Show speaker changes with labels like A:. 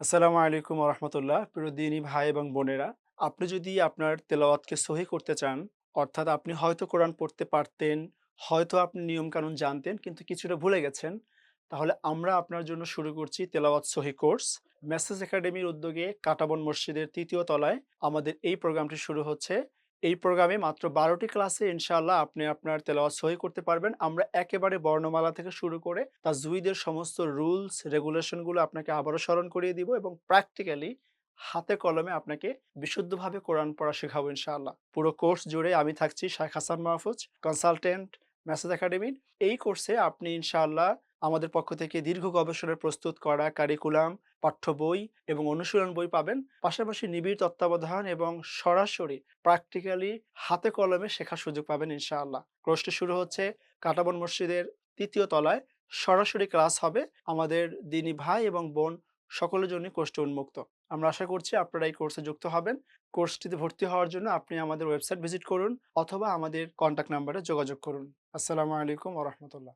A: আসসালামু আলাইকুম ওয়া রাহমাতুল্লাহ। প্রিয় দিনী ভাই এবং বোনেরা, আপনি যদি আপনার তেলাওয়াতকে সহি করতে চান, অর্থাৎ আপনি হয়তো কোরআন পড়তে পারতেন, হয়তো আপনি নিয়মকানুন জানতেন কিন্তু কিছুটা ভুলে গেছেন, তাহলে আমরা আপনার জন্য শুরু করছি তেলাওয়াত সহি কোর্স। মেসেজ একাডেমির উদ্যোগে কাঁটাবন মসজিদের ৩য় তলায় আমাদের এই প্রোগ্রামটি শুরু হচ্ছে। এই প্রোগ্রামে মাত্র ১২ টি ক্লাসে ইনশাআল্লাহ আপনি আপনার তেলাওয়াত সহি করতে পারবেন। আমরা একেবারে বর্ণমালা থেকে শুরু করে তাজউইদের সমস্ত রুলস, রেগুলেশন গুলো আপনাকে আবারও স্মরণ করিয়ে দিব এবং প্র্যাকটিক্যালি হাতে কলমে আপনাকে বিশুদ্ধভাবে কোরআন পড়া শেখাবো ইনশাআল্লাহ। পুরো কোর্স জুড়ে আমি থাকছি শাইখ হাসান মাহফুজ, কনসালটেন্ট, মেসেজ একাডেমির। এই কোর্সে আপনি ইনশাআল্লাহ আমাদের পক্ষ থেকে দীর্ঘ গবেষণায় প্রস্তুত করা কারিকুলাম, পাঠ্য বই এবং অনুশীলন বই পাবেন। পাশাপাশি নিবিড় তত্ত্বাবধান এবং সরাসরি প্র্যাকটিক্যালি হাতে কলমে শেখার সুযোগ পাবেন ইনশাআল্লাহ। কোর্সটি শুরু হচ্ছে কাঁটাবন মসজিদের ৩য় তলায়। সরাসরি ক্লাস হবে। আমাদের দিনী ভাই এবং বোন সকলের জন্যই কোর্সটি উন্মুক্ত। আমরা আশা করছি আপনারা এই কোর্সে যুক্ত হবেন। কোর্সটিতে ভর্তি হওয়ার জন্য আপনি আমাদের ওয়েবসাইট ভিজিট করুন অথবা আমাদের কন্টাক্ট নাম্বারে যোগাযোগ করুন। আসসালামু আলাইকুম ওয়া রাহমাতুল্লাহ।